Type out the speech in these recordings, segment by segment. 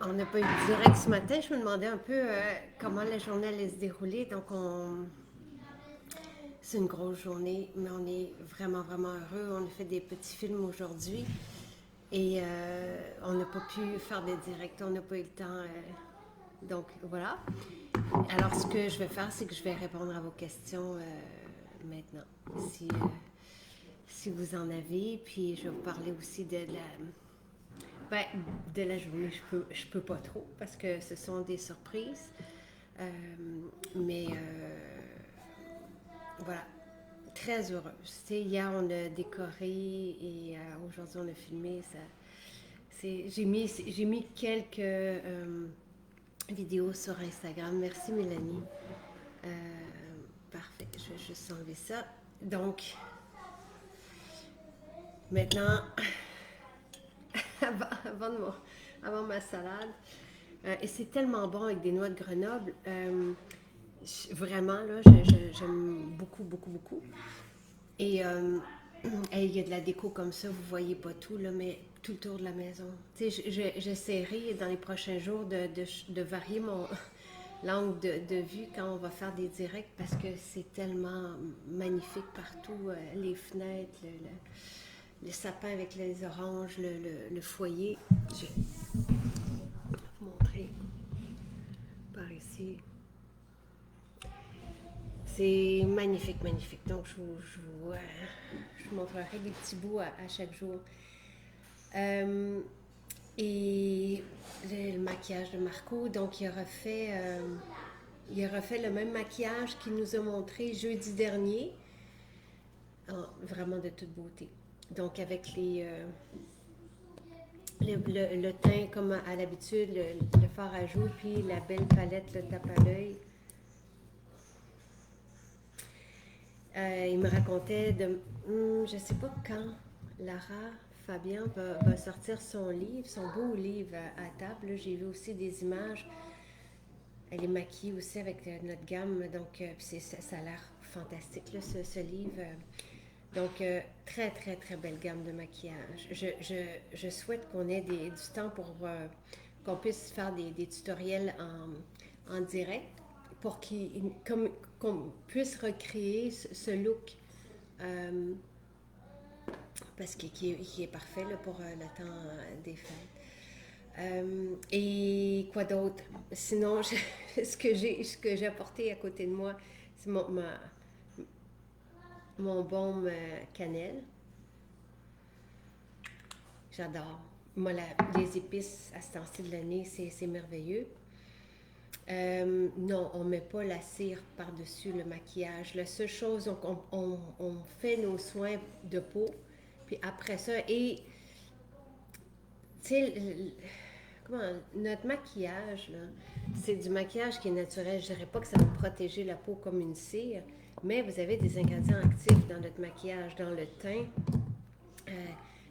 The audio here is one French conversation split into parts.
On n'a pas eu de direct ce matin. Je me demandais un peu comment la journée allait se dérouler. C'est une grosse journée, mais on est vraiment, vraiment heureux. On a fait des petits films aujourd'hui et on n'a pas pu faire des directs. On n'a pas eu le temps. Donc, voilà. Alors, ce que je vais faire, c'est que je vais répondre à vos questions maintenant, si vous en avez. Puis, je vais vous parler aussi ben, de la journée. Je peux pas trop parce que ce sont des surprises. Euh, mais voilà, très heureuse. Tu sais, hier, on a décoré et aujourd'hui, on a filmé. J'ai mis quelques vidéos sur Instagram. Merci, Mélanie. Euh, Parfait. Je vais juste enlever ça. Donc, maintenant, avant, avant, de mon- avant ma salade, et c'est tellement bon avec des noix de Grenoble. Vraiment, là, j'aime beaucoup, beaucoup, beaucoup. Et hey, il y a de la déco comme ça, vous voyez pas tout, là, mais tout le tour de la maison. Tu sais, j'essaierai dans les prochains jours de varier mon l'angle de vue quand on va faire des directs parce que c'est tellement magnifique partout. Les fenêtres, le sapin avec les oranges, le foyer. Je vais vous montrer par ici. C'est magnifique, magnifique. Donc, je vous montrerai des petits bouts à chaque jour. Euh, et le maquillage de Marco, donc il a refait le même maquillage qu'il nous a montré jeudi dernier, vraiment de toute beauté. Donc avec le teint comme à l'habitude, le fard à joues, puis la belle palette, le tape à l'œil. Il me racontait je sais pas quand Lara Fabien va sortir son livre, son beau livre à table. J'ai vu aussi des images. Elle est maquillée aussi avec notre gamme, donc ça a l'air fantastique, là, ce livre. Donc, très, très, très belle gamme de maquillage. Je souhaite qu'on ait du temps pour qu'on puisse faire des tutoriels en direct pour qu'on puisse recréer ce look euh, parce qu'il est parfait là, pour le temps des fêtes. Et quoi d'autre? Sinon, ce que j'ai apporté à côté de moi, c'est mon baume cannelle. J'adore. Moi, les épices à ce temps-ci de l'année, c'est merveilleux. Non, on ne met pas la cire par-dessus le maquillage. La seule chose, donc on fait nos soins de peau, puis après ça, et tu sais, comment, notre maquillage, là, c'est du maquillage qui est naturel. Je dirais pas que ça va protéger la peau comme une cire, mais vous avez des ingrédients actifs dans notre maquillage, dans le teint. Euh,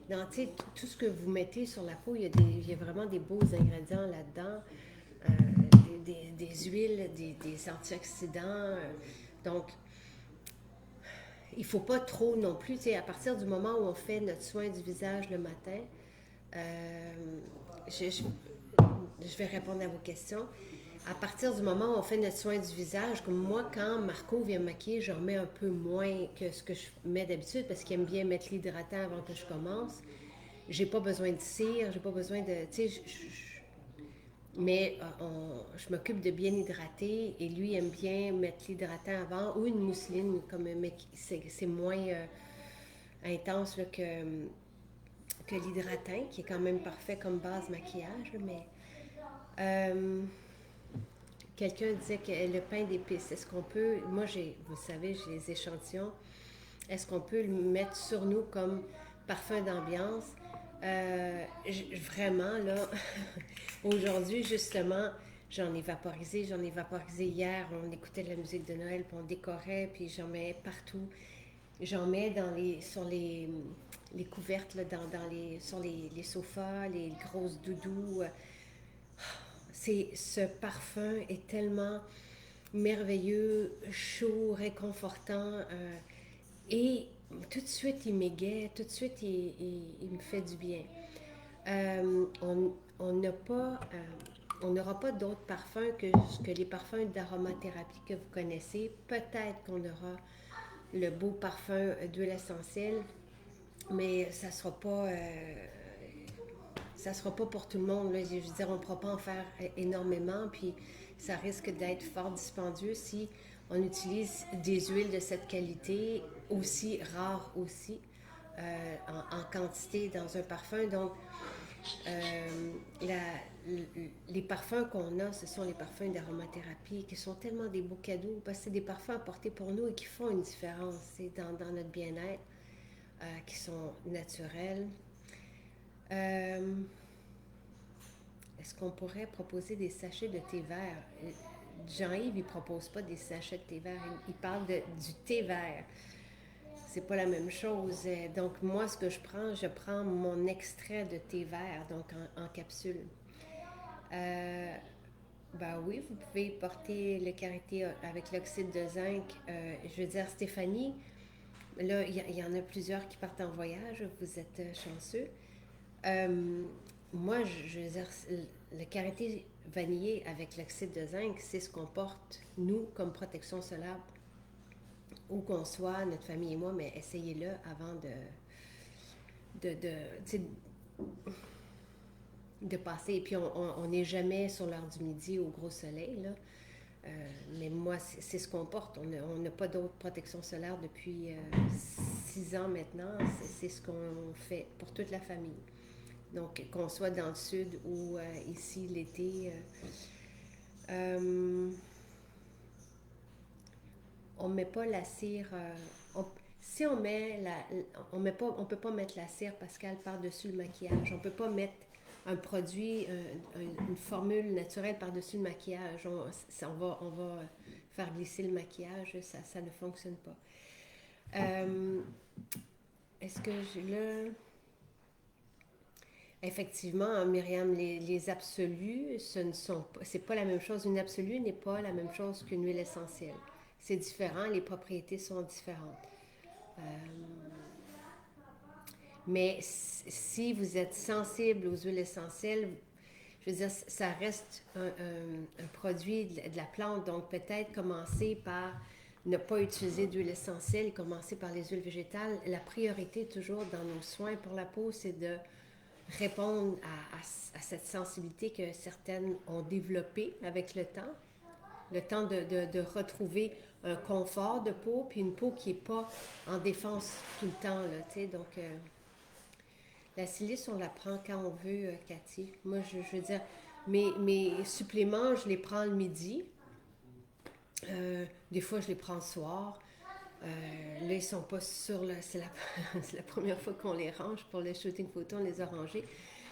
Dans tout ce que vous mettez sur la peau, il y a vraiment des beaux ingrédients là-dedans. Euh, des huiles, des antioxydants. Donc, il ne faut pas trop non plus. À partir du moment où on fait notre soin du visage le matin, euh, je vais répondre à vos questions. À partir du moment où on fait notre soin du visage, comme moi, quand Marco vient me maquiller, j'en mets un peu moins que ce que je mets d'habitude parce qu'il aime bien mettre l'hydratant avant que je commence. J'ai pas besoin de cire, j'ai pas besoin de. Tu sais, mais je m'occupe de bien hydrater et lui aime bien mettre l'hydratant avant ou une mousseline, mais c'est moins intense là, que l'hydratant, qui est quand même parfait comme base maquillage. Mais euh, quelqu'un disait que le pain d'épices, est-ce qu'on peut, moi vous savez, j'ai les échantillons, est-ce qu'on peut le mettre sur nous comme parfum d'ambiance? Vraiment, là, aujourd'hui, justement, j'en ai vaporisé hier, on écoutait de la musique de Noël, puis on décorait, puis j'en mets partout. J'en mets sur les couvertes, là, sur les sofas, les grosses doudous. Ce parfum est tellement merveilleux, chaud, réconfortant. Et tout de suite, il m'égaie, tout de suite, il me fait du bien. Euh, on, on n'a pas, on n'aura pas d'autres parfums que les parfums d'aromathérapie que vous connaissez. Peut-être qu'on aura le beau parfum d'huile essentielle, mais ça sera pas pour tout le monde. Là. Je veux dire, on ne pourra pas en faire énormément, puis ça risque d'être fort dispendieux si on utilise des huiles de cette qualité, aussi rares aussi, en quantité dans un parfum. Donc, les parfums qu'on a, ce sont les parfums d'aromathérapie qui sont tellement des beaux cadeaux parce que c'est des parfums apportés pour nous et qui font une différence dans notre bien-être, qui sont naturels. Euh, Est-ce qu'on pourrait proposer des sachets de thé vert? Jean-Yves, il ne propose pas des sachets de thé vert, il parle du thé vert. C'est pas la même chose. Donc, moi, ce que je prends mon extrait de thé vert, donc en capsule. Euh, ben oui, vous pouvez porter le karité avec l'oxyde de zinc. Je veux dire, Stéphanie, là, il y en a plusieurs qui partent en voyage. Vous êtes chanceux. Euh, Moi, je veux dire, le karité vanillé avec l'oxyde de zinc, c'est ce qu'on porte, nous, comme protection solaire, où qu'on soit, notre famille et moi, mais essayez-le avant de, de passer. Et puis, on n'est jamais sur l'heure du midi au gros soleil, là. Mais moi, c'est ce qu'on porte. On n'a pas d'autre protection solaire depuis 6 ans maintenant. C'est ce qu'on fait pour toute la famille. Donc, qu'on soit dans le sud ou ici l'été, on ne met pas la cire. Si on met la, on peut pas mettre la cire Pascal par-dessus le maquillage. On ne peut pas mettre un produit, une formule naturelle par-dessus le maquillage. On va faire glisser le maquillage. Ça ne fonctionne pas. Euh, Est-ce que j'ai le... Effectivement, Myriam, les absolus, c'est pas la même chose. Une absolue n'est pas la même chose qu'une huile essentielle. C'est différent, les propriétés sont différentes. Euh, mais si vous êtes sensible aux huiles essentielles, je veux dire, ça reste un produit de la plante, donc peut-être commencer par ne pas utiliser d'huile essentielle et commencer par les huiles végétales. La priorité toujours dans nos soins pour la peau, c'est de répondre à cette sensibilité que certaines ont développée avec le temps de retrouver un confort de peau, puis une peau qui n'est pas en défense tout le temps, là, tu sais, donc la silice, on la prend quand on veut, Cathy. Moi, je veux dire, mes suppléments, je les prends le midi, des fois, je les prends le soir. Là, ils sont pas sur le. C'est la première fois qu'on les range pour le shooting photo, on les a rangés.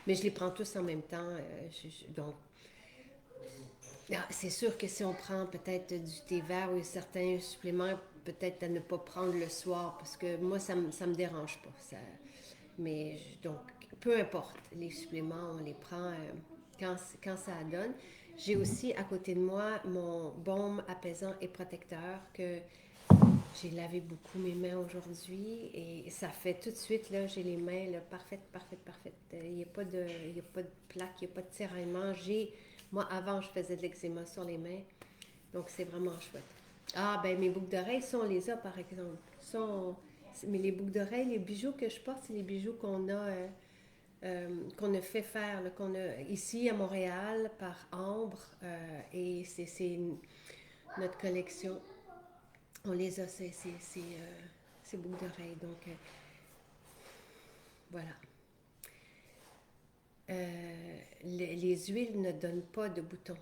Mais je les prends tous en même temps. Donc, c'est sûr que si on prend peut-être du thé vert ou certains suppléments, peut-être à ne pas prendre le soir, parce que moi, ça me dérange pas. Mais donc, peu importe, les suppléments, on les prend quand ça donne. J'ai aussi à côté de moi mon baume apaisant et protecteur que j'ai lavé beaucoup mes mains aujourd'hui et ça fait tout de suite, là, j'ai les mains là, parfaites, parfaites, parfaites. Il n'y a pas de, il y a pas de plaque, il n'y a pas de tiraillement. Moi, avant, je faisais de l'eczéma sur les mains, donc c'est vraiment chouette. Ah, ben mes boucles d'oreilles, ça, on les a, par exemple. Mais les boucles d'oreilles, les bijoux que je porte, c'est les bijoux qu'on a fait faire, là, qu'on a ici à Montréal par Ambre, et c'est notre collection. On les a, ces boucles d'oreilles. Donc, voilà. Les huiles ne donnent pas de boutons.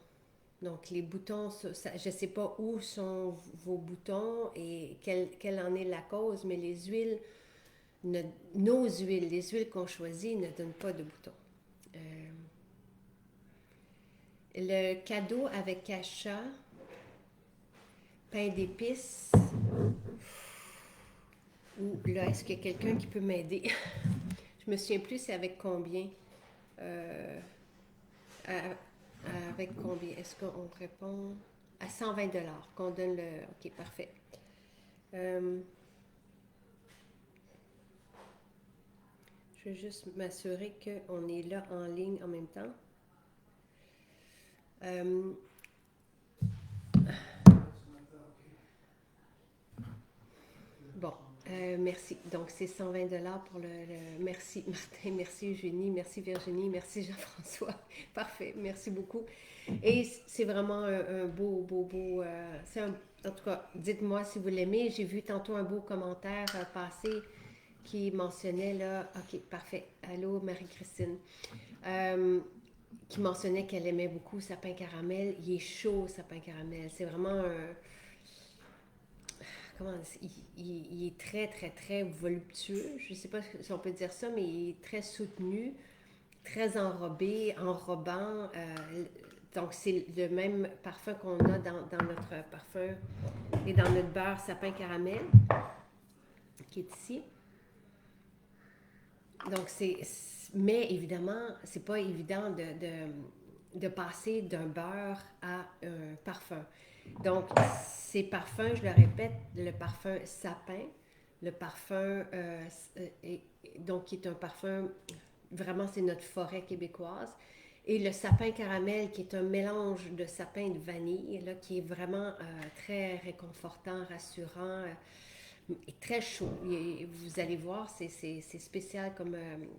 Donc, les boutons, je ne sais pas où sont vos boutons et quelle en est la cause, mais les huiles, nos huiles, les huiles qu'on choisit ne donnent pas de boutons. Euh, le cadeau avec cacha, pain d'épices, ou là, est-ce qu'il y a quelqu'un qui peut m'aider? Je me souviens plus c'est avec combien. Euh, avec combien? Est-ce qu'on répond à 120 $ qu'on donne le... Ok, parfait. Euh, je vais juste m'assurer qu'on est là en ligne en même temps. Euh, bon, merci. Donc, c'est 120 $ pour Merci, Martin. Merci, Eugénie. Merci, Virginie. Merci, Jean-François. Parfait. Merci beaucoup. Et c'est vraiment un beau. En tout cas, dites-moi si vous l'aimez. J'ai vu tantôt un beau commentaire passer qui mentionnait là. Ok, parfait. Allô, Marie-Christine. Euh, qui mentionnait qu'elle aimait beaucoup Sapin Caramel. Il est chaud, Sapin Caramel. C'est vraiment un. Comment il est très, très, très voluptueux. Je ne sais pas si on peut dire ça, mais il est très soutenu, très enrobé, enrobant. Donc, c'est le même parfum qu'on a dans notre parfum et dans notre beurre Sapin Caramel, qui est ici. Donc, mais évidemment, c'est pas évident de passer d'un beurre à un parfum. Donc, ces parfums, je le répète, le parfum sapin, le parfum, donc qui est un parfum, vraiment c'est notre forêt québécoise, et le sapin caramel qui est un mélange de sapin et de vanille, là, qui est vraiment très réconfortant, rassurant, et très chaud. Et vous allez voir, c'est spécial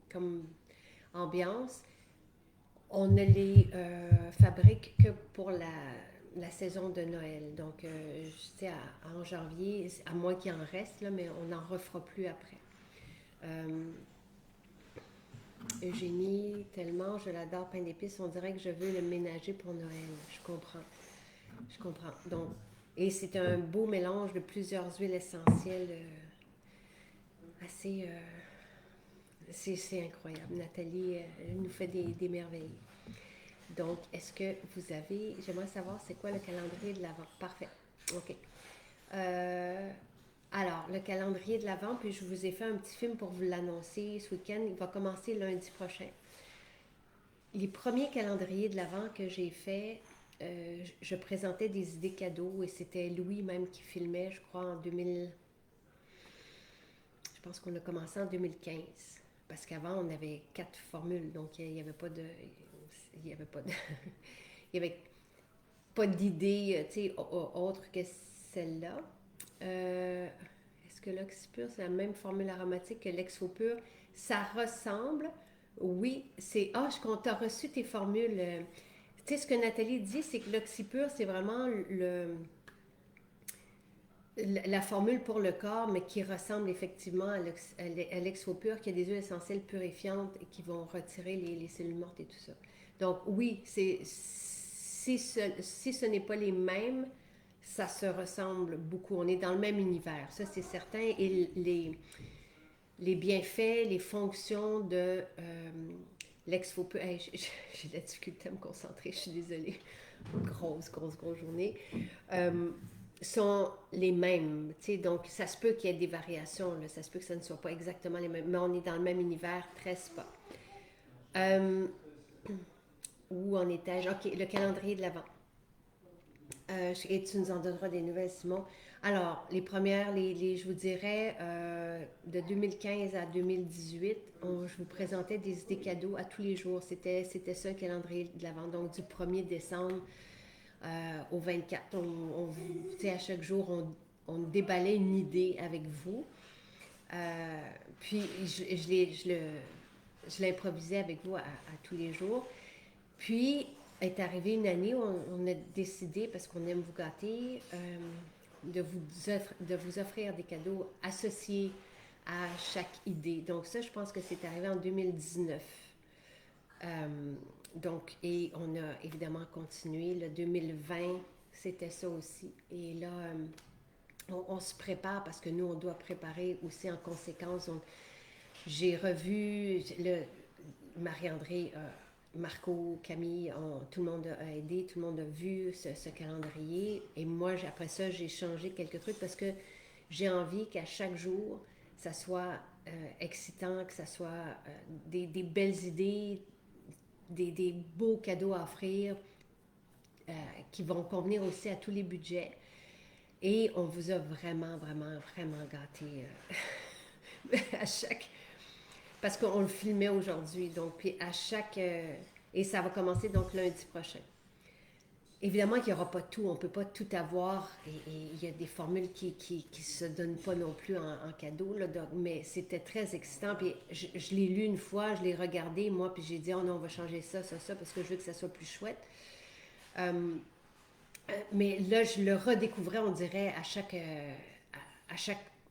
comme ambiance. On ne les fabrique que pour la saison de Noël. Donc, je sais, en janvier, à moins qu'il en reste, là, mais on n'en refera plus après. Euh, Eugénie, tellement, je l'adore, pain d'épices, on dirait que je veux le ménager pour Noël. Je comprends. Je comprends. Donc, et c'est un beau mélange de plusieurs huiles essentielles assez. C'est incroyable. Nathalie nous fait des merveilles. Donc, est-ce que vous avez... J'aimerais savoir c'est quoi le calendrier de l'Avent. Parfait. OK. Euh, alors, le calendrier de l'Avent, puis je vous ai fait un petit film pour vous l'annoncer ce week-end. Il va commencer lundi prochain. Les premiers calendriers de l'Avent que j'ai fait, je présentais des idées cadeaux et c'était Louis même qui filmait, je crois, en 2000. Je pense qu'on a commencé en 2015. Parce qu'avant, on avait 4 formules, donc il n'y avait pas de. Il n'y avait pas de. Il n'y avait pas d'idée autre que celle-là. Est-ce que l'oxypure, c'est la même formule aromatique que l'exfopure? Ça ressemble. Oui, c'est. Ah, je compte, tu as reçu tes formules. Tu sais, ce que Nathalie dit, c'est que l'oxypure, c'est vraiment la formule pour le corps, mais qui ressemble effectivement à l'exfopure, qui a des huiles essentielles purifiantes et qui vont retirer les cellules mortes et tout ça. Donc oui, si ce n'est pas les mêmes, ça se ressemble beaucoup. On est dans le même univers, ça c'est certain. Et les bienfaits, les fonctions de l'exfopure... Hey, j'ai de la difficulté à me concentrer, je suis désolée. Grosse journée. Euh, sont les mêmes. Donc, ça se peut qu'il y ait des variations. Là. Ça se peut que ça ne soit pas exactement les mêmes. Mais on est dans le même univers, très spa. Euh, où en étais-je? OK, le calendrier de l'Avent. Et tu nous en donneras des nouvelles, Simon. Alors, les premières, je vous dirais, de 2015 à 2018, je vous présentais des idées cadeaux à tous les jours. C'était ça le calendrier de l'Avent. Donc, du 1er décembre au 24. À chaque jour, on déballait une idée avec vous. Puis, je l'improvisais avec vous à tous les jours. Puis, est arrivée une année où on a décidé, parce qu'on aime vous gâter, de vous offrir des cadeaux associés à chaque idée. Donc ça, je pense que c'est arrivé en 2019. Donc, et on a évidemment continué. Le 2020, c'était ça aussi. Et là, on se prépare parce que nous, on doit préparer aussi en conséquence. Donc, j'ai revu Marie-André, Marco, Camille, tout le monde a aidé, tout le monde a vu ce calendrier. Et moi, après ça, j'ai changé quelques trucs parce que j'ai envie qu'à chaque jour, ça soit excitant, que ça soit des belles idées, des beaux cadeaux à offrir qui vont convenir aussi à tous les budgets. Et on vous a vraiment gâté à chaque... Parce qu'on le filmait aujourd'hui, donc puis à chaque... et ça va commencer donc lundi prochain. Évidemment qu'il n'y aura pas tout, on ne peut pas tout avoir et il y a des formules qui se donnent pas non plus en cadeau, là, donc, mais c'était très excitant. Puis je l'ai lu une fois, je l'ai regardé, moi, puis j'ai dit, oh non, on va changer ça, parce que je veux que ça soit plus chouette. Euh, mais là, je le redécouvrais, on dirait, à chaque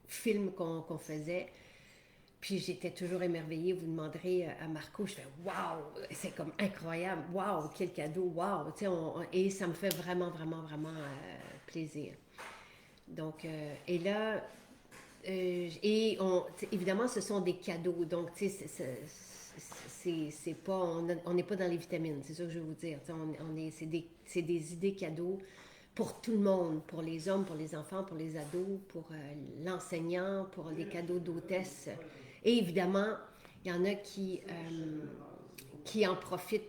film qu'on faisait. Puis j'étais toujours émerveillée. Vous demanderez à Marco, je fais waouh, c'est comme incroyable, waouh, quel cadeau, waouh. Et ça me fait vraiment, vraiment, vraiment plaisir. Donc, et là, évidemment, ce sont des cadeaux. Donc, tu sais, c'est pas, on n'est pas dans les vitamines, c'est ça que je veux vous dire. C'est des idées cadeaux pour tout le monde, pour les hommes, pour les enfants, pour les ados, pour l'enseignant, pour les cadeaux d'hôtesse. Et évidemment, il y en a qui en profitent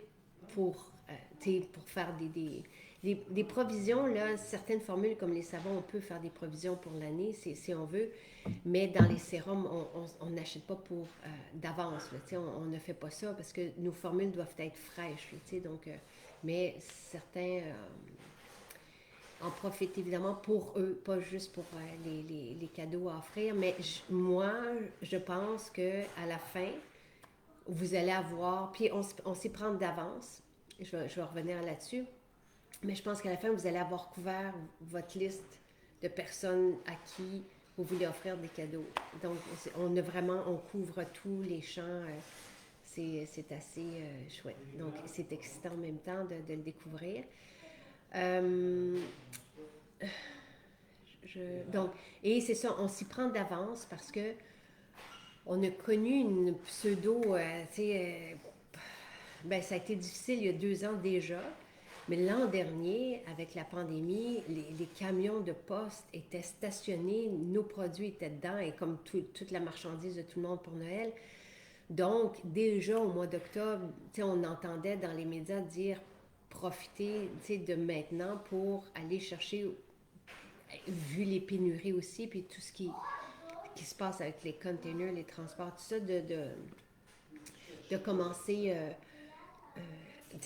pour faire des provisions. Là, certaines formules comme les savons, on peut faire des provisions pour l'année si on veut, mais dans les sérums, on n'achète pas pour d'avance. Là, on ne fait pas ça parce que nos formules doivent être fraîches. Là, donc, mais certains en profitent évidemment pour eux, pas juste pour les cadeaux à offrir. Mais moi, je pense qu'à la fin, vous allez avoir, puis on s'y prend d'avance, je vais revenir là-dessus, mais je pense qu'à la fin, vous allez avoir couvert votre liste de personnes à qui vous voulez offrir des cadeaux. Donc, on couvre tous les champs. C'est assez chouette. Donc, c'est excitant en même temps de le découvrir. Euh, donc, et c'est ça, on s'y prend d'avance parce que on a connu une pseudo, ben, ça a été difficile il y a 2 ans déjà, mais l'an dernier, avec la pandémie, les camions de poste étaient stationnés, nos produits étaient dedans, et comme toute la marchandise de tout le monde pour Noël. Donc, déjà au mois d'octobre, on entendait dans les médias dire profitez de maintenant pour aller chercher, vu les pénuries aussi, puis tout ce qui se passe avec les containers, les transports, tout ça, de commencer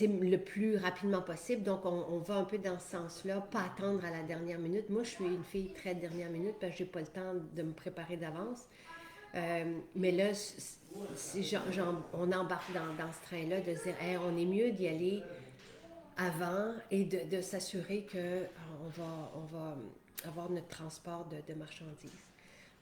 le plus rapidement possible. Donc, on va un peu dans ce sens-là, pas attendre à la dernière minute. Moi, je suis une fille très dernière minute parce que j'ai pas le temps de me préparer d'avance. Mais là, on embarque dans ce train-là de dire, hey, on est mieux d'y aller avant et de s'assurer qu'on va avoir notre transport de marchandises.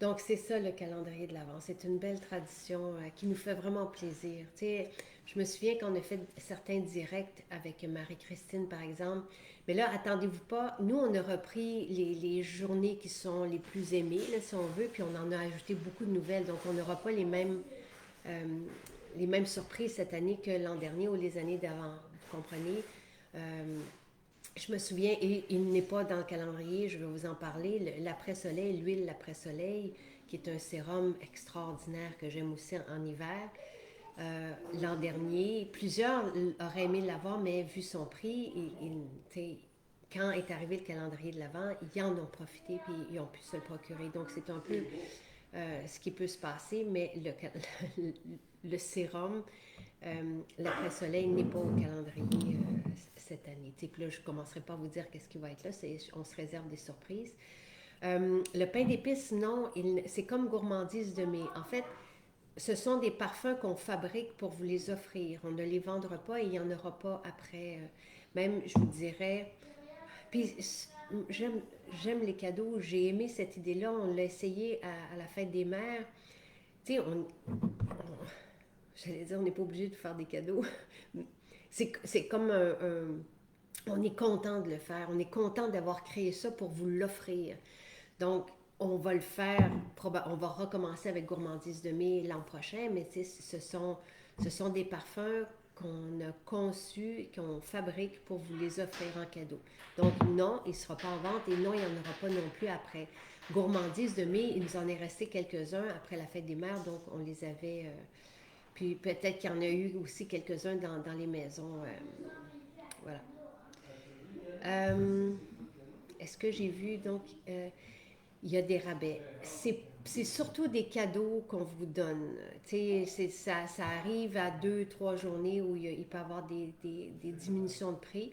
Donc, c'est ça le calendrier de l'Avent. C'est une belle tradition qui nous fait vraiment plaisir. Tu sais, je me souviens qu'on a fait certains directs avec Marie-Christine, par exemple. Mais là, attendez-vous pas. Nous, on a repris les journées qui sont les plus aimées, là, si on veut, puis on en a ajouté beaucoup de nouvelles. Donc, on n'aura pas euh, les mêmes surprises cette année que l'an dernier ou les années d'avant. Vous comprenez? Euh, je me souviens, et il n'est pas dans le calendrier, je vais vous en parler, l'après-soleil, l'huile l'après-soleil, qui est un sérum extraordinaire que j'aime aussi en hiver. L'an dernier, plusieurs auraient aimé l'avoir, mais vu son prix, quand est arrivé le calendrier de l'Avent, ils en ont profité puis ils ont pu se le procurer. Donc, c'est un peu ce qui peut se passer, mais le sérum, l'après-soleil n'est pas au calendrier cette année. Puis là, je ne commencerai pas à vous dire qu'est-ce qui va être là, on se réserve des surprises. Le pain d'épices, non, c'est comme gourmandise de mai. En fait, ce sont des parfums qu'on fabrique pour vous les offrir. On ne les vendra pas et il n'y en aura pas après. Même, je vous dirais, puis j'aime, j'aime les cadeaux. J'ai aimé cette idée-là. On l'a essayé à la fête des mères. Tu sais, j'allais dire, on n'est pas obligé de faire des cadeaux. C'est comme on est content de le faire. On est content d'avoir créé ça pour vous l'offrir. Donc, on va le faire, on va recommencer avec Gourmandise de mai l'an prochain, mais ce sont des parfums qu'on a conçus, qu'on fabrique pour vous les offrir en cadeau. Donc non, il ne sera pas en vente et non, il n'y en aura pas non plus après. Gourmandise de mai, il nous en est resté quelques-uns après la fête des mères, donc on les avait... puis peut-être qu'il y en a eu aussi quelques-uns dans les maisons. Voilà. Euh, Est-ce que j'ai vu, donc, il y a des rabais. C'est surtout des cadeaux qu'on vous donne. Ça arrive à 2, 3 journées où il peut y avoir des diminutions de prix.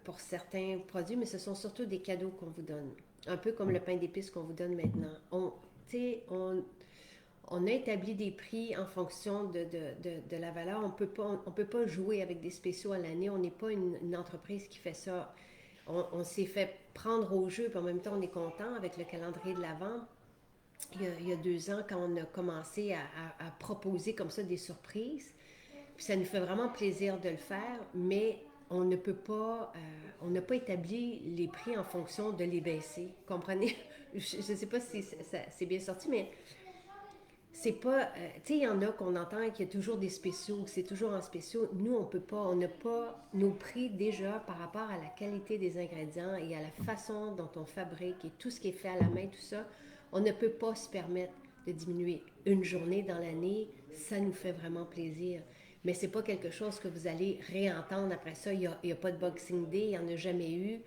pour certains produits, mais ce sont surtout des cadeaux qu'on vous donne. Un peu comme le pain d'épices qu'on vous donne maintenant. Tu sais, on a établi des prix en fonction de la valeur. On peut pas jouer avec des spéciaux à l'année. On n'est pas une entreprise qui fait ça. On s'est fait prendre au jeu, puis en même temps, on est content avec le calendrier de l'Avent. Il y a 2 ans, quand on a commencé à proposer comme ça des surprises, puis ça nous fait vraiment plaisir de le faire, mais on ne peut pas, on n'a pas établi les prix en fonction de les baisser. Comprenez? Je ne sais pas si c'est bien sorti, mais c'est pas. Tu sais, il y en a qu'on entend qu'il y a toujours des spéciaux, c'est toujours en spéciaux. Nous, on peut pas, on n'a pas nos prix déjà par rapport à la qualité des ingrédients et à la façon dont on fabrique et tout ce qui est fait à la main, tout ça. On ne peut pas se permettre de diminuer une journée dans l'année. Ça nous fait vraiment plaisir. Mais c'est pas quelque chose que vous allez réentendre après ça. Il y a pas de Boxing Day, il n'y en a jamais eu.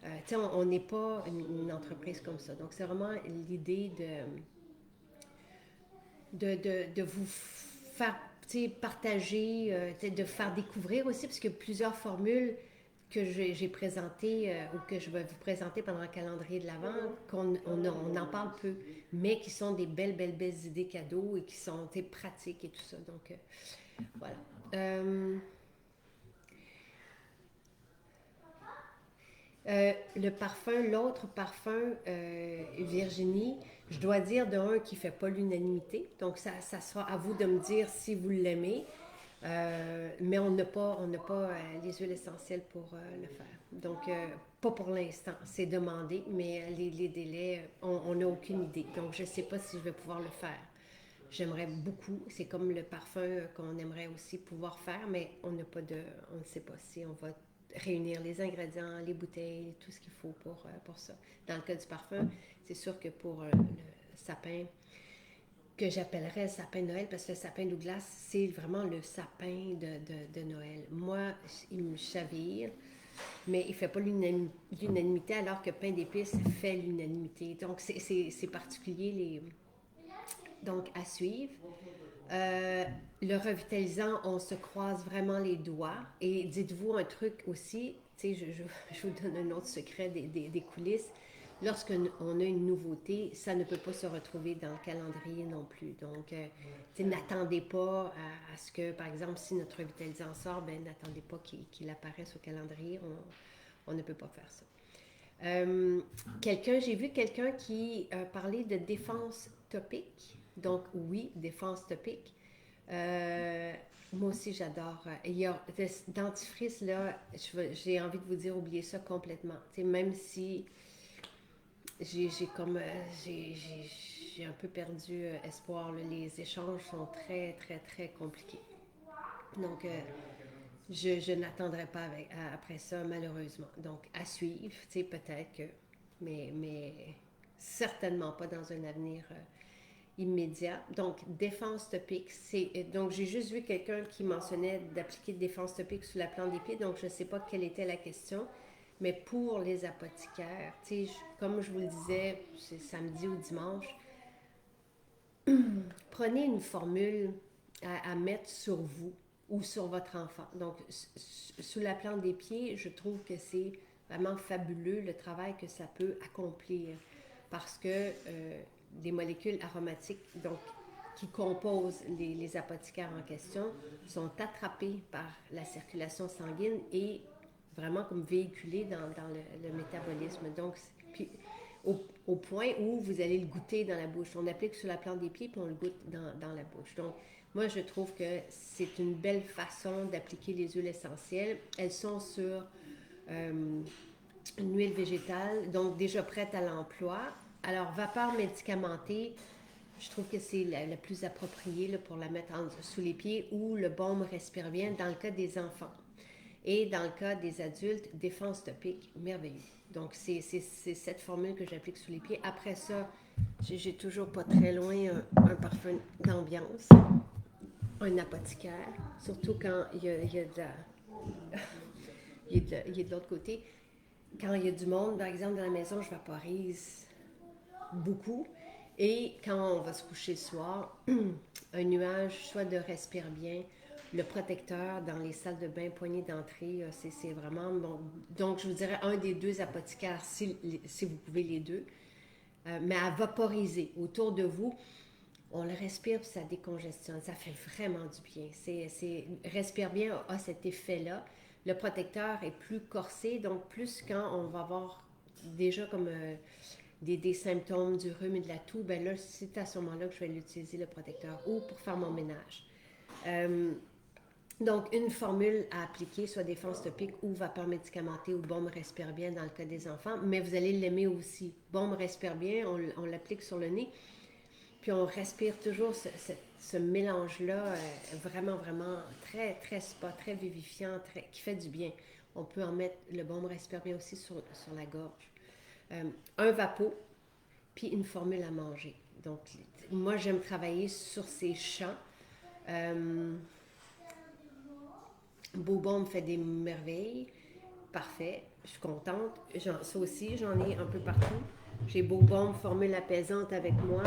Tu sais, on n'est pas une entreprise comme ça. Donc, c'est vraiment l'idée de vous faire partager, de faire découvrir aussi, parce que plusieurs formules que j'ai présentées ou que je vais vous présenter pendant le calendrier de l'Avent, on en parle peu, mais qui sont des belles idées cadeaux et qui sont pratiques et tout ça. Donc, voilà. Le parfum, l'autre parfum, Virginie, je dois dire d'un qui ne fait pas l'unanimité. Donc, ça sera à vous de me dire si vous l'aimez. Mais on n'a pas les huiles essentielles pour le faire. Donc, pas pour l'instant. C'est demandé, mais les délais, on n'a aucune idée. Donc, je ne sais pas si je vais pouvoir le faire. J'aimerais beaucoup. C'est comme le parfum qu'on aimerait aussi pouvoir faire, mais on n'a pas de, on ne sait pas si on va réunir les ingrédients, les bouteilles, tout ce qu'il faut pour ça. Dans le cas du parfum, c'est sûr que pour le sapin, que j'appellerais sapin de Noël, parce que le sapin Douglas, c'est vraiment le sapin de Noël. Moi, il me chavire, mais il ne fait pas l'unanimité, alors que pain d'épices fait l'unanimité. Donc, c'est particulier, donc à suivre. Le revitalisant, on se croise vraiment les doigts. Et dites-vous un truc aussi, tu sais, je vous donne un autre secret des coulisses. Lorsqu'on a une nouveauté, ça ne peut pas se retrouver dans le calendrier non plus. Donc, n'attendez pas à ce que, par exemple, si notre revitalisant sort, ben, n'attendez pas qu'il apparaisse au calendrier. On ne peut pas faire ça. J'ai vu quelqu'un qui parlait de défense topique. Donc, oui, défense topique. Moi aussi, j'adore. Il y a dentifrice, là, j'ai envie de vous dire, oubliez ça complètement. T'sais, même si j'ai comme j'ai un peu perdu espoir, là. Les échanges sont très, très, très compliqués. Donc, je n'attendrai pas après ça, malheureusement. Donc, à suivre, tu sais, peut-être que, mais certainement pas dans un avenir immédiat. Donc, défense topique, donc j'ai juste vu quelqu'un qui mentionnait d'appliquer défense topique sous la plante des pieds, donc je ne sais pas quelle était la question, mais pour les apothicaires, tu sais, comme je vous le disais, c'est samedi ou dimanche, prenez une formule à mettre sur vous ou sur votre enfant. Donc, sous la plante des pieds, je trouve que c'est vraiment fabuleux le travail que ça peut accomplir parce que les molécules aromatiques donc, qui composent les apothicaires en question sont attrapées par la circulation sanguine et vraiment comme véhiculées dans le métabolisme. Donc, puis, au point où vous allez le goûter dans la bouche. On applique sur la plante des pieds puis on le goûte dans la bouche. Donc, moi, je trouve que c'est une belle façon d'appliquer les huiles essentielles. Elles sont sur une huile végétale, donc déjà prête à l'emploi. Alors, vapeur médicamentée, je trouve que c'est la plus appropriée là, pour la mettre sous les pieds ou le baume respire bien dans le cas des enfants. Et dans le cas des adultes, défense topique, merveilleux. Donc, c'est cette formule que j'applique sous les pieds. Après ça, j'ai toujours pas très loin un parfum d'ambiance, un apothicaire, surtout quand il y a de l'autre côté. Quand il y a du monde, par exemple, dans la maison, je vaporise beaucoup. Et quand on va se coucher le soir, un nuage, soit de respire bien Le protecteur dans les salles de bain, poignée d'entrée, c'est vraiment bon. Donc, je vous dirais un des deux apothicaires si vous pouvez les deux. Mais à vaporiser autour de vous, on le respire puis ça décongestionne. Ça fait vraiment du bien. Respire bien a cet effet-là. Le protecteur est plus corsé, donc plus quand on va avoir déjà comme des symptômes du rhume et de la toux, ben là, c'est à ce moment-là que je vais l'utiliser, le protecteur, ou pour faire mon ménage. Donc, une formule à appliquer, soit défense topique ou vapeur médicamentée ou baume respire bien dans le cas des enfants, mais vous allez l'aimer aussi. Baume respire bien, on l'applique sur le nez, puis on respire toujours ce mélange-là, vraiment, vraiment très, très spa, très vivifiant, qui fait du bien. On peut en mettre, le baume respire bien aussi sur la gorge. Un vapeau, puis une formule à manger. Donc, moi, j'aime travailler sur ces champs. Bourbon me fait des merveilles. Parfait. Je suis contente. Ça aussi, j'en ai un peu partout. J'ai Bourbon, formule apaisante avec moi.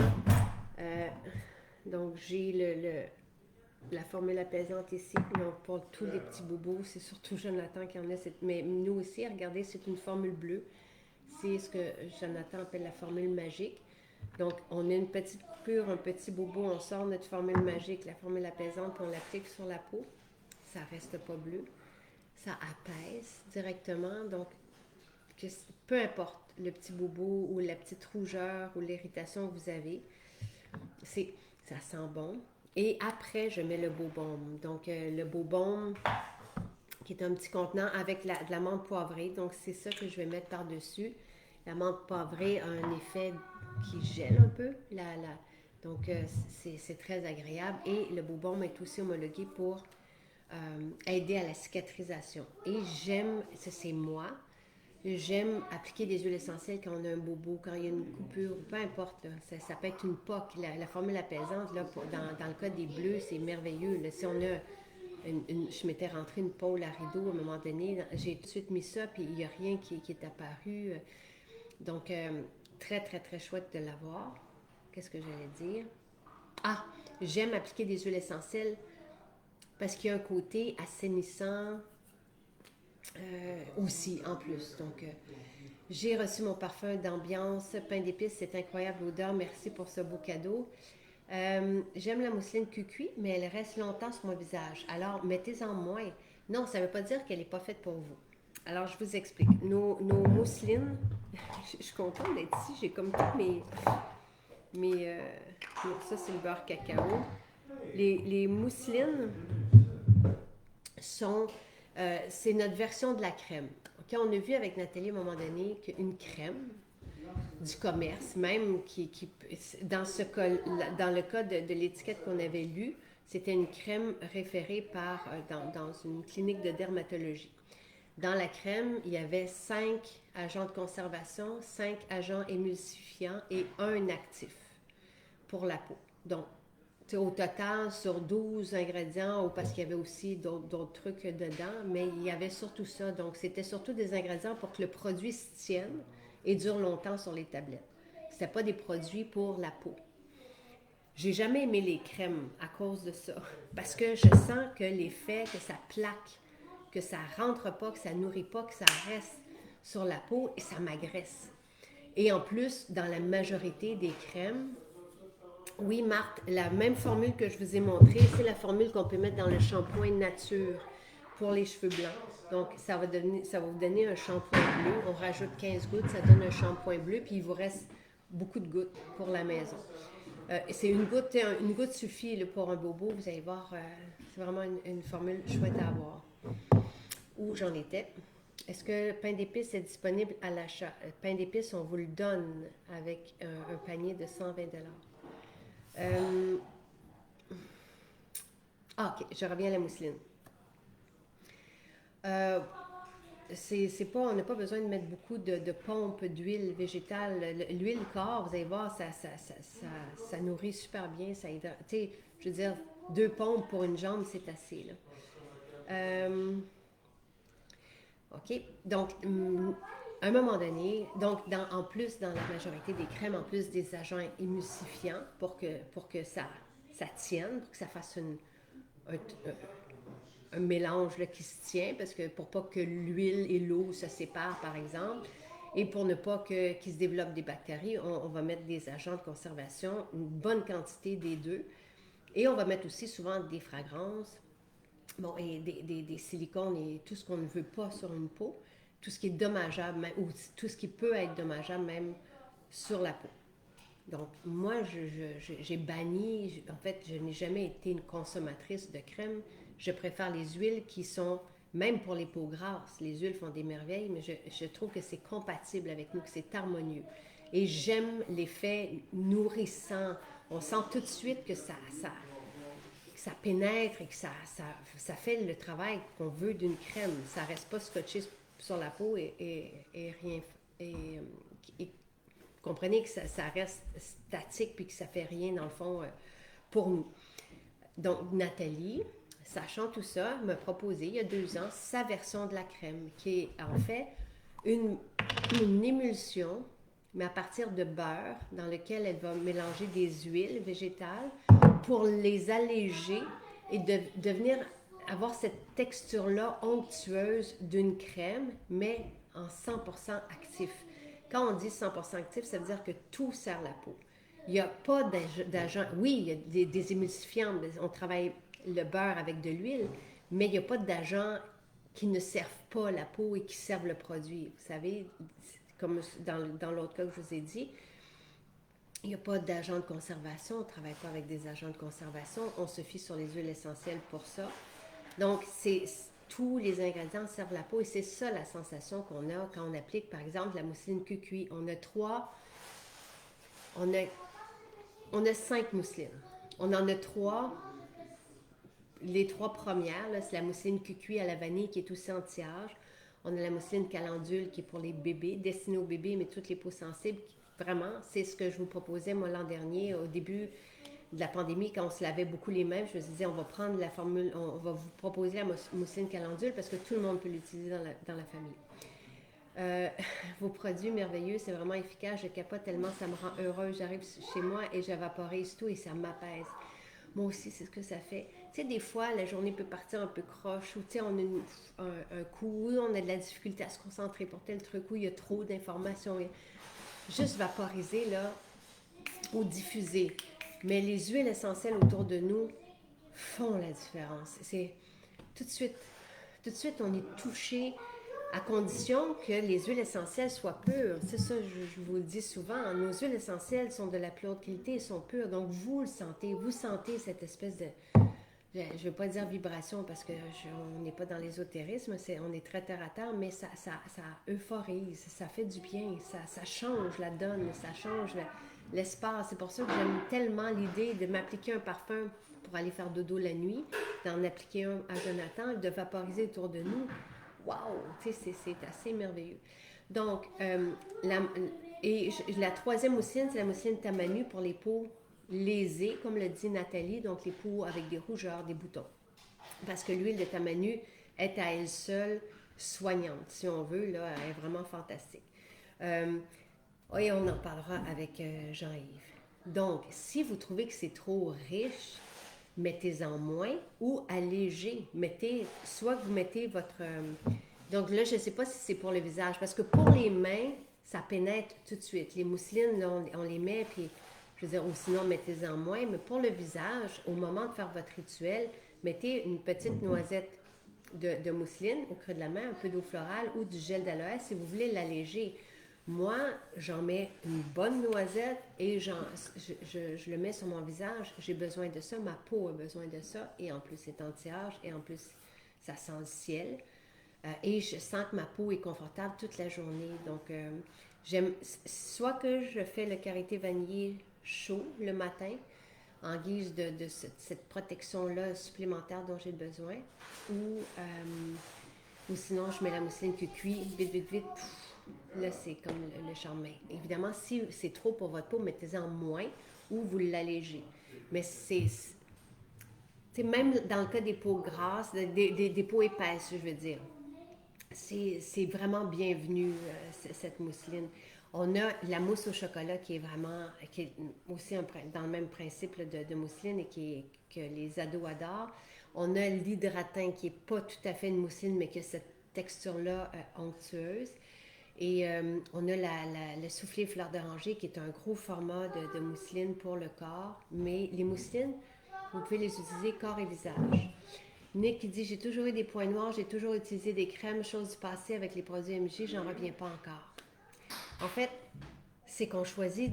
Donc, j'ai la formule apaisante ici. Donc, pour tous les petits bobos, c'est surtout Jonathan qui en a. Mais nous aussi, regardez, c'est une formule bleue. C'est ce que Jonathan appelle la formule magique. Donc, on a une petite coupure, un petit bobo, on sort notre formule magique, la formule apaisante, puis on l'applique sur la peau. Ça reste pas bleu. Ça apaise directement. Donc, peu importe le petit bobo ou la petite rougeur ou l'irritation que vous avez, ça sent bon. Et après, je mets le beau baume. Donc, le beau baume, qui est un petit contenant avec de la menthe poivrée. Donc, c'est ça que je vais mettre par-dessus. La menthe poivrée a un effet qui gèle un peu. Donc, c'est très agréable. Et le beau baume est aussi homologué pour aider à la cicatrisation. Et j'aime, c'est moi, j'aime appliquer des huiles essentielles quand on a un bobo, quand il y a une coupure, peu importe. Là, ça peut être une poque. La formule apaisante, là, dans le cas des bleus, c'est merveilleux. Là, si on a je m'étais rentré une pôle à rideau à un moment donné, j'ai tout de suite mis ça, puis il n'y a rien qui est apparu. Donc, très, très, très chouette de l'avoir. Qu'est-ce que j'allais dire? Ah, j'aime appliquer des huiles essentielles parce qu'il y a un côté assainissant aussi, en plus. Donc, j'ai reçu mon parfum d'ambiance, pain d'épices, c'est incroyable l'odeur. Merci pour ce beau cadeau. J'aime la mousseline cucuit, mais elle reste longtemps sur mon visage. Alors, mettez-en moins. Non, ça ne veut pas dire qu'elle n'est pas faite pour vous. Alors, je vous explique. Nos mousselines, je suis contente d'être ici. J'ai comme toutes ça, c'est le beurre cacao. Les mousselines c'est notre version de la crème. Okay, on a vu avec Nathalie à un moment donné qu'une crème du commerce, même dans le cas de l'étiquette qu'on avait lue, c'était une crème référée dans une clinique de dermatologie. Dans la crème, il y avait 5 agents de conservation, 5 agents émulsifiants et un actif pour la peau. Donc, au total, sur 12 ingrédients, parce qu'il y avait aussi d'autres trucs dedans, mais il y avait surtout ça. Donc, c'était surtout des ingrédients pour que le produit se tienne et dure longtemps sur les tablettes. C'était pas des produits pour la peau. J'ai jamais aimé les crèmes à cause de ça, parce que je sens que l'effet, que ça plaque, que ça rentre pas, que ça nourrit pas, que ça reste sur la peau et ça m'agresse. Et en plus, dans la majorité des crèmes, oui, Marthe, la même formule que je vous ai montrée, c'est la formule qu'on peut mettre dans le shampoing nature pour les cheveux blancs. Donc, ça va vous donner un shampoing bleu. On rajoute 15 gouttes, ça donne un shampoing bleu, puis il vous reste beaucoup de gouttes pour la maison. C'est une goutte suffit là, pour un bobo, vous allez voir, c'est vraiment une formule chouette à avoir. Où j'en étais? Est-ce que pain d'épices est disponible à l'achat? Pain d'épices, on vous le donne avec un panier de 120 $. OK, je reviens à la mousseline. On n'a pas besoin de mettre beaucoup de pompes d'huile végétale. L'huile corps, vous allez voir, ça nourrit super bien, ça hydrate. Tu sais, je veux dire, 2 pompes pour une jambe, c'est assez, là. OK, donc, à un moment donné, donc en plus, dans la majorité des crèmes, en plus des agents émulsifiants pour que ça tienne, pour que ça fasse un mélange là, qui se tient, parce que pour pas que l'huile et l'eau se séparent, par exemple, et pour ne pas qu'il se développe des bactéries, on va mettre des agents de conservation, une bonne quantité des deux. Et on va mettre aussi souvent des fragrances, bon, et des silicones et tout ce qu'on ne veut pas sur une peau, tout ce qui est dommageable, ou tout ce qui peut être dommageable même sur la peau. Donc, moi, j'ai banni, en fait, je n'ai jamais été une consommatrice de crème. Je préfère les huiles qui sont, même pour les peaux grasses, les huiles font des merveilles, mais je trouve que c'est compatible avec nous, que c'est harmonieux. Et j'aime l'effet nourrissant. On sent tout de suite que ça pénètre et que ça fait le travail qu'on veut d'une crème. Ça ne reste pas scotché sur la peau et rien. Et comprenez que ça reste statique puis que ça fait rien dans le fond pour nous. Donc Nathalie, sachant tout ça, m'a proposé il y a 2 ans sa version de la crème qui est en fait une émulsion mais à partir de beurre dans lequel elle va mélanger des huiles végétales pour les alléger et de venir avoir cette texture-là onctueuse d'une crème, mais en 100% actif. Quand on dit 100% actif, ça veut dire que tout sert la peau. Il n'y a pas d'agent. Oui, il y a des émulsifiants. On travaille le beurre avec de l'huile, mais il n'y a pas d'agents qui ne servent pas la peau et qui servent le produit. Vous savez, comme dans l'autre cas que je vous ai dit, il n'y a pas d'agent de conservation. On ne travaille pas avec des agents de conservation. On se fie sur les huiles essentielles pour ça. Donc, tous les ingrédients servent la peau et c'est ça la sensation qu'on a quand on applique, par exemple, la mousseline cucuy. On a 5 mousselines. On en a 3. Les 3 premières, là, c'est la mousseline cucuy à la vanille qui est aussi anti-âge. On a la mousseline calendule qui est pour les bébés, destinée aux bébés, mais toutes les peaux sensibles. Vraiment, c'est ce que je vous proposais, moi, l'an dernier, au début de la pandémie, quand on se lavait beaucoup les mains, je me disais, on va prendre la formule, on va vous proposer la mousseline calendule parce que tout le monde peut l'utiliser dans la famille. Vos produits merveilleux, c'est vraiment efficace. Je capote tellement, ça me rend heureuse. J'arrive chez moi et j'avaporise tout et ça m'apaise. Moi aussi, c'est ce que ça fait. Tu sais, des fois, la journée peut partir un peu croche ou tu sais, on a un coup, on a de la difficulté à se concentrer pour tel truc où il y a trop d'informations. Juste vaporiser, là, ou diffuser. Mais les huiles essentielles autour de nous font la différence. C'est tout de suite, on est touché à condition que les huiles essentielles soient pures. C'est ça, je vous le dis souvent, nos huiles essentielles sont de la plus haute qualité et sont pures. Donc, vous sentez cette espèce de, je ne veux pas dire vibration parce on n'est pas dans l'ésotérisme, on est très terre à terre, mais ça euphorise, ça fait du bien, ça change la donne, ça change l'espace. C'est pour ça que j'aime tellement l'idée de m'appliquer un parfum pour aller faire dodo la nuit, d'en appliquer un à Jonathan, de vaporiser autour de nous. Waouh, tu sais, c'est assez merveilleux. Donc, la troisième mousseline, c'est la mousseline Tamanu pour les peaux lésées, comme le dit Nathalie, donc les peaux avec des rougeurs, des boutons. Parce que l'huile de Tamanu est à elle seule soignante, si on veut, là, elle est vraiment fantastique. Et on en parlera avec Jean-Yves. Donc, si vous trouvez que c'est trop riche, mettez-en moins ou allégez. Soit que vous mettez votre... donc là, je ne sais pas si c'est pour le visage, parce que pour les mains, ça pénètre tout de suite. Les mousselines, là, on les met, puis je veux dire, ou sinon, mettez-en moins. Mais pour le visage, au moment de faire votre rituel, mettez une petite noisette de mousseline au creux de la main, un peu d'eau florale ou du gel d'aloe si vous voulez l'alléger. Moi, j'en mets une bonne noisette et je le mets sur mon visage. J'ai besoin de ça, ma peau a besoin de ça. Et en plus, c'est anti-âge et en plus, ça sent le ciel. Et je sens que ma peau est confortable toute la journée. Donc, j'aime soit que je fais le karité vanillé chaud le matin, en guise de cette protection-là supplémentaire dont j'ai besoin, ou sinon, je mets la mousseline cucuy, vite, vite, vite. Là, c'est comme le charme. Évidemment, si c'est trop pour votre peau, mettez-en moins ou vous l'allégez. Mais c'est même dans le cas des peaux grasses, des peaux épaisses, je veux dire. C'est vraiment bienvenu, cette mousseline. On a la mousse au chocolat qui est aussi dans le même principe là, de mousseline et que les ados adorent. On a l'hydratant qui n'est pas tout à fait une mousseline, mais qui a cette texture-là onctueuse. Et on a le soufflé fleur d'oranger qui est un gros format de mousseline pour le corps. Mais les mousselines, vous pouvez les utiliser corps et visage. Nick qui dit: j'ai toujours eu des points noirs, j'ai toujours utilisé des crèmes, chose du passé avec les produits MJ, j'en reviens pas encore. En fait, c'est qu'on choisit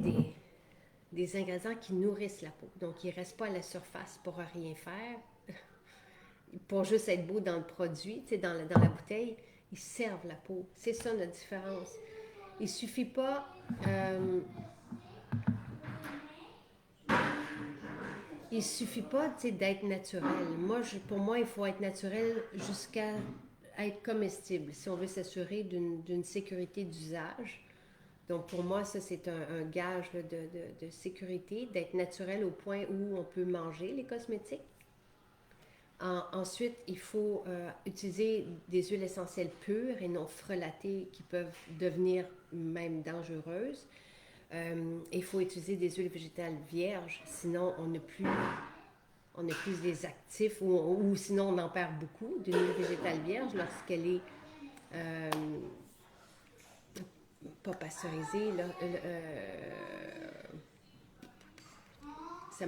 des ingrédients qui nourrissent la peau. Donc, ils ne restent pas à la surface pour rien faire, pour juste être beau dans le produit, dans la bouteille. Ils servent la peau. C'est ça notre différence. Il ne suffit pas... il suffit pas d'être naturel. Pour moi, il faut être naturel jusqu'à être comestible, si on veut s'assurer d'une sécurité d'usage. Donc, pour moi, ça, c'est un gage là, de sécurité, d'être naturel au point où on peut manger les cosmétiques. Ensuite, il faut utiliser des huiles essentielles pures et non frelatées qui peuvent devenir même dangereuses. Il faut utiliser des huiles végétales vierges, sinon on n'a plus des actifs ou sinon on en perd beaucoup d'une huile végétale vierge lorsqu'elle est pas pasteurisée. Là, ça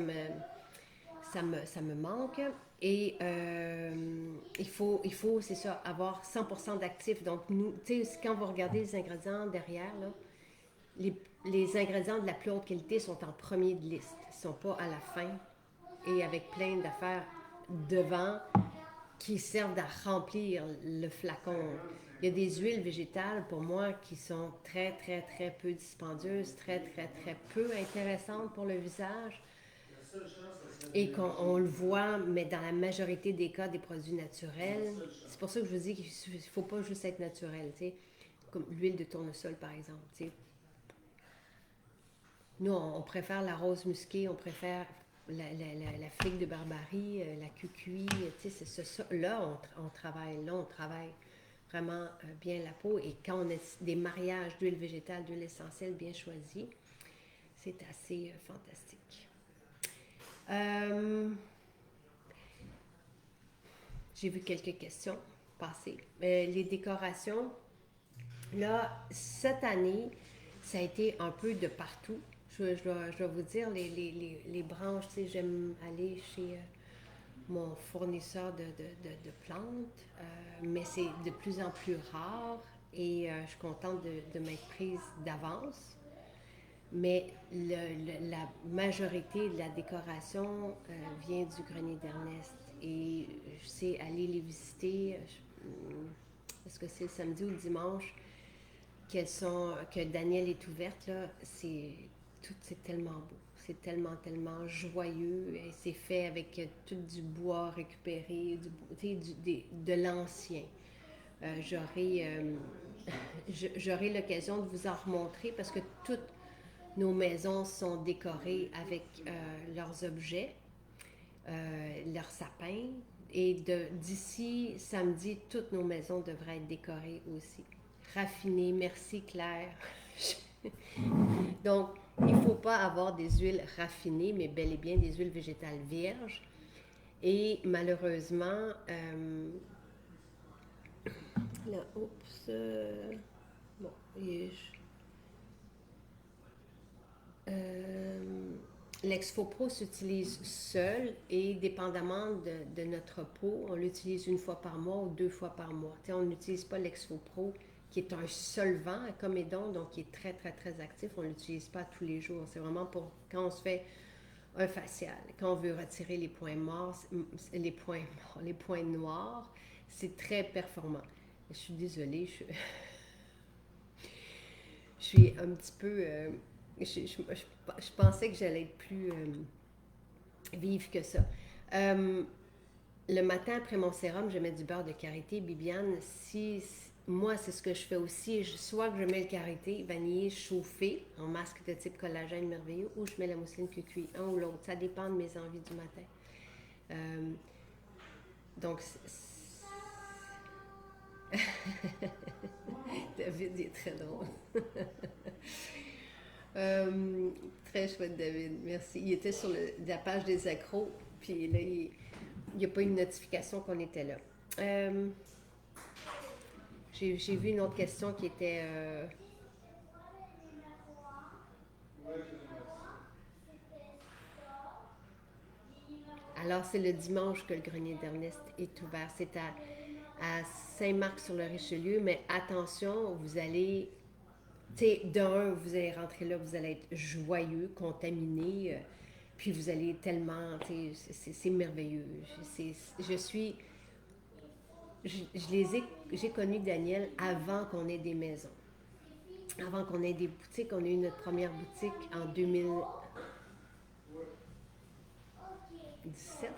me manque. Et il faut c'est ça, avoir 100% d'actifs. Donc, nous, quand vous regardez les ingrédients derrière, là, les ingrédients de la plus haute qualité sont en premier de liste. Ils ne sont pas à la fin et avec plein d'affaires devant qui servent à remplir le flacon. Il y a des huiles végétales, pour moi, qui sont très, très, très peu dispendieuses, très, très, très peu intéressantes pour le visage. Et qu'on le voit, mais dans la majorité des cas, des produits naturels. C'est pour ça que je vous dis qu'il ne faut pas juste être naturel, tu sais. Comme l'huile de tournesol, par exemple, tu sais. Nous, on préfère la rose musquée, on préfère la figue de Barbarie, la cucuy, tu sais, c'est ça. Là, on travaille vraiment bien la peau. Et quand on a des mariages d'huile végétale, d'huile essentielle bien choisis, c'est assez fantastique. J'ai vu quelques questions passer. Les décorations, là, cette année, ça a été un peu de partout. Je dois vous dire, les branches, tu sais, j'aime aller chez mon fournisseur de plantes, mais c'est de plus en plus rare et je suis contente de m'être prise d'avance. Mais la majorité de la décoration vient du grenier d'Ernest. Et je sais aller les visiter. Est-ce que c'est le samedi ou le dimanche que Daniel est ouverte, là, c'est tellement beau. C'est tellement, tellement joyeux. Et c'est fait avec tout du bois récupéré, de l'ancien. J'aurai l'occasion de vous en remontrer parce que toutes nos maisons sont décorées avec leurs objets, leurs sapins. Et d'ici samedi, toutes nos maisons devraient être décorées aussi. Raffinées. Merci Claire. Donc, il ne faut pas avoir des huiles raffinées, mais bel et bien des huiles végétales vierges. Et malheureusement, là, oups, bon, l'Exfo-Pro s'utilise seul et dépendamment de notre peau, on l'utilise une fois par mois ou 2 fois par mois. T'sais, on n'utilise pas l'Exfo-Pro qui est un solvant à comédon, donc qui est très, très, très actif. On ne l'utilise pas tous les jours. C'est vraiment pour quand on se fait un facial, quand on veut retirer les points morts, les points noirs, c'est très performant. Je suis désolée, je suis un petit peu... je pensais que j'allais être plus vive que ça. Le matin, après mon sérum, je mets du beurre de karité. Bibiane, moi, c'est ce que je fais aussi. Soit que je mets le karité vanillé chauffé en masque de type collagène merveilleux, ou je mets la mousseline cucuy, un ou l'autre. Ça dépend de mes envies du matin. Donc, David est très drôle. Très chouette, David. Merci. Il était sur la page des accros, puis là, Il n'y a pas eu une notification qu'on était là. Euh, j'ai vu une autre question qui était... alors, c'est le dimanche que le grenier d'Ernest est ouvert. C'est à Saint-Marc-sur-le-Richelieu, mais attention, vous allez... Tu sais, d'un, vous allez rentrer là, vous allez être joyeux, contaminé, puis vous allez tellement... Tu sais, c'est merveilleux. Je suis... Je les ai... J'ai connu Daniel avant qu'on ait des maisons. Avant qu'on ait des boutiques, on a eu notre première boutique en 2017.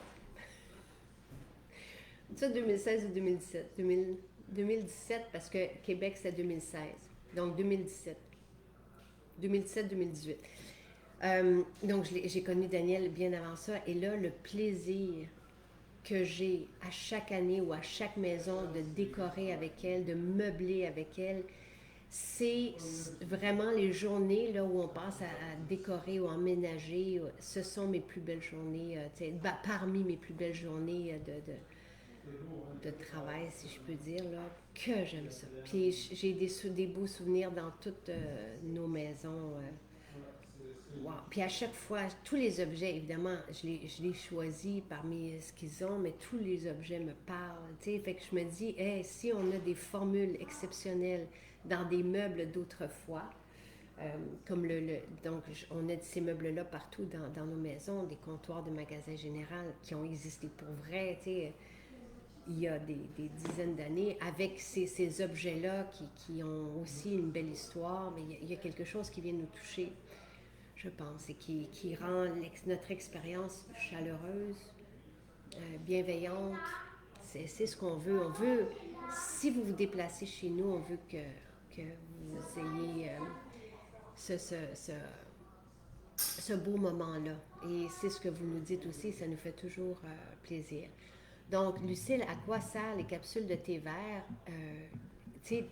Ça, 2016 ou 2017? 2017 parce que Québec, c'est 2016. Donc 2017. 2017-2018. Donc j'ai connu Daniel bien avant ça. Et là, le plaisir que j'ai à chaque année ou à chaque maison de décorer avec elle, de meubler avec elle, c'est vraiment les journées là, où on passe à décorer ou emménager. Ce sont mes plus belles journées, parmi mes plus belles journées de travail, si je peux dire, là, que j'aime ça. Puis j'ai des beaux souvenirs dans toutes nos maisons. Wow. Puis à chaque fois, tous les objets, évidemment, je les choisis parmi ce qu'ils ont, mais tous les objets me parlent. T'sais. Fait que je me dis, hey, si on a des formules exceptionnelles dans des meubles d'autrefois, comme donc on a ces meubles-là partout dans nos maisons, des comptoirs de magasins général qui ont existé pour vrai, il y a des dizaines d'années, avec ces objets-là qui ont aussi une belle histoire, mais il y a quelque chose qui vient nous toucher, je pense, et qui rend notre expérience chaleureuse, bienveillante. C'est ce qu'on veut. On veut, si vous vous déplacez chez nous, on veut que vous ayez ce, ce, ce, ce beau moment-là. Et c'est ce que vous nous dites aussi, ça nous fait toujours plaisir. Donc, Lucille, à quoi servent les capsules de thé vert? Tu sais,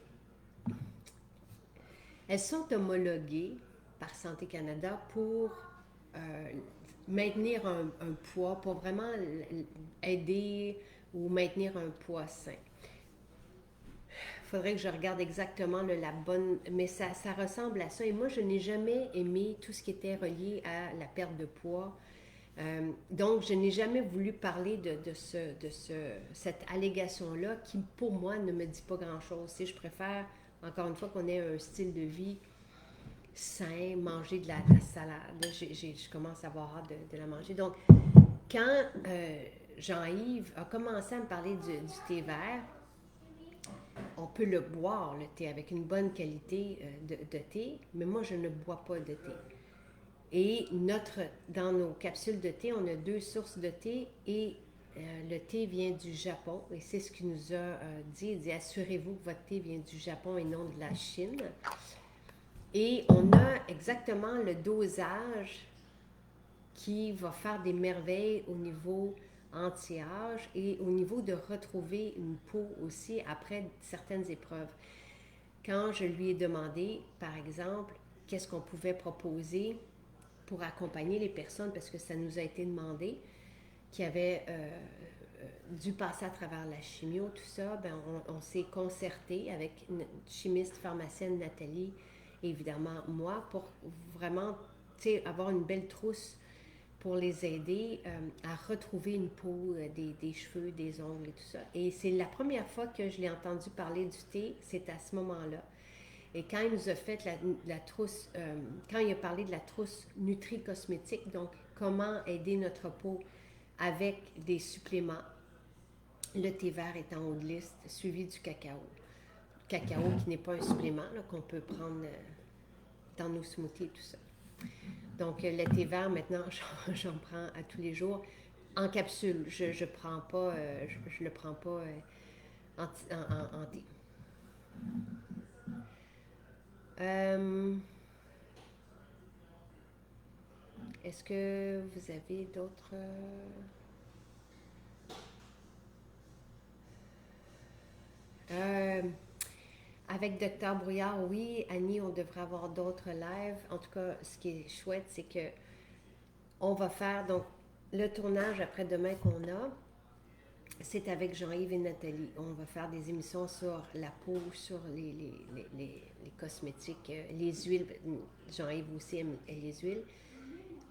elles sont homologuées par Santé Canada pour euh, maintenir un poids, pour vraiment aider ou maintenir un poids sain. Il faudrait que je regarde exactement la bonne... Mais ça ressemble à ça. Et moi, je n'ai jamais aimé tout ce qui était relié à la perte de poids. Donc, je n'ai jamais voulu parler de cette allégation-là qui, pour moi, ne me dit pas grand-chose. Si je préfère, encore une fois, qu'on ait un style de vie sain, manger de la salade. Je commence à avoir hâte de la manger. Donc, quand Jean-Yves a commencé à me parler du thé vert, on peut le boire, le thé, avec une bonne qualité de thé, mais moi, je ne bois pas de thé. Et dans nos capsules de thé, on a 2 sources de thé et le thé vient du Japon. Et c'est ce qu'il nous a dit. Il dit, assurez-vous que votre thé vient du Japon et non de la Chine. Et on a exactement le dosage qui va faire des merveilles au niveau anti-âge et au niveau de retrouver une peau aussi après certaines épreuves. Quand je lui ai demandé, par exemple, qu'est-ce qu'on pouvait proposer pour accompagner les personnes, parce que ça nous a été demandé, qui avaient dû passer à travers la chimio, tout ça, ben on s'est concerté avec une chimiste pharmacienne, Nathalie, et évidemment moi, pour vraiment avoir une belle trousse pour les aider à retrouver une peau, des cheveux, des ongles et tout ça. Et c'est la première fois que je l'ai entendu parler du thé, c'est à ce moment-là. Et quand il nous a fait la trousse, quand il a parlé de la trousse nutri-cosmétique, donc comment aider notre peau avec des suppléments, le thé vert est en haut de liste, suivi du cacao. Cacao qui n'est pas un supplément, là, qu'on peut prendre dans nos smoothies et tout ça. Donc, le thé vert, maintenant, j'en prends à tous les jours en capsule. Je ne prends pas, je le prends pas en thé. Est-ce que vous avez d'autres... avec Docteur Brouillard, oui. Annie, on devrait avoir d'autres lives. En tout cas, ce qui est chouette, c'est que on va faire donc le tournage après-demain qu'on a. c'est avec Jean-Yves et Nathalie. On va faire des émissions sur la peau, sur les cosmétiques, les huiles. Jean-Yves aussi aime les huiles.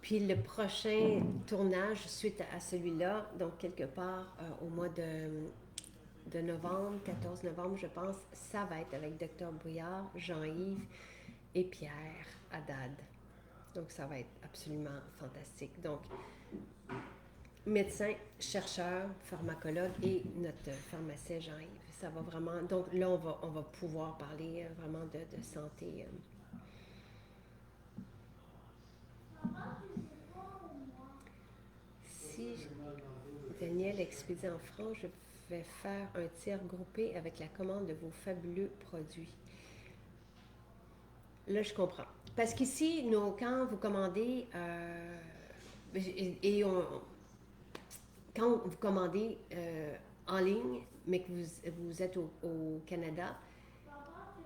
Puis le prochain tournage suite à celui-là, donc quelque part au mois de novembre, 14 novembre, je pense, ça va être avec Dr Brouillard, Jean-Yves et Pierre Haddad. Donc ça va être absolument fantastique. Donc, médecin, chercheur, pharmacologue et notre pharmacien Jean-Yves. Ça va vraiment. Donc là, on va pouvoir parler vraiment de santé. Si Daniel expédie en France, je vais faire un tir groupé avec la commande de vos fabuleux produits. Là, je comprends. Parce qu'ici, quand vous commandez, et quand vous commandez en ligne, mais que vous êtes au Canada,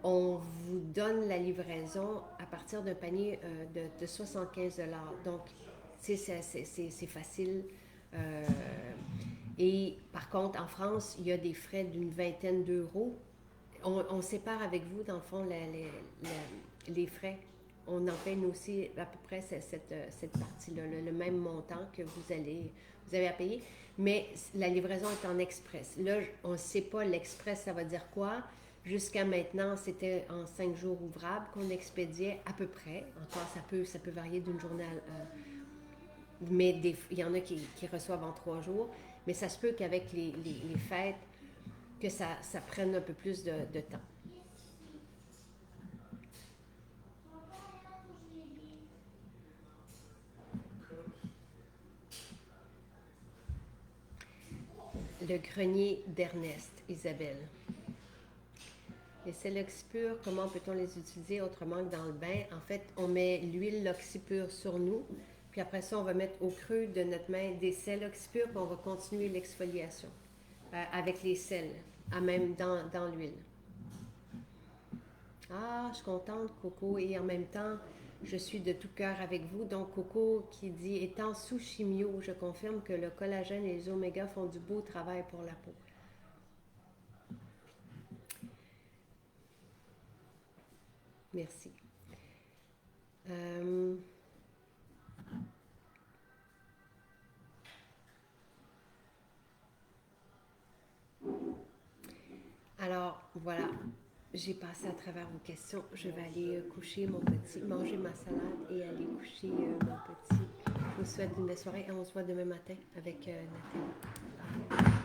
on vous donne la livraison à partir d'un panier de 75 $. Donc, c'est facile. Euh, et par contre, en France, il y a des frais d'une vingtaine d'euros. On sépare avec vous, dans le fond, les frais. On en paye nous aussi à peu près cette partie-là, le même montant que vous avez à payer. Mais la livraison est en express. Là, on ne sait pas l'express, ça va dire quoi. Jusqu'à maintenant, c'était en 5 jours ouvrables qu'on expédiait à peu près. Encore, ça peut varier d'une journée mais il y en a qui reçoivent en 3 jours. Mais ça se peut qu'avec les fêtes, que ça prenne un peu plus de temps. Le grenier d'Ernest, Isabelle. Les sels oxypures, comment peut-on les utiliser autrement que dans le bain? En fait, on met l'huile oxypure sur nous, puis après ça, on va mettre au creux de notre main des sels oxypures, puis on va continuer l'exfoliation avec les sels, même dans l'huile. Ah, je suis contente, Coco, et en même temps, je suis de tout cœur avec vous. Donc, Coco qui dit, étant sous chimio, je confirme que le collagène et les omégas font du beau travail pour la peau. Merci. Euh, Alors, voilà, j'ai passé à travers vos questions. Je vais aller coucher mon petit, manger ma salade et aller coucher mon petit. Je vous souhaite une belle soirée et on se voit demain matin avec Nathalie.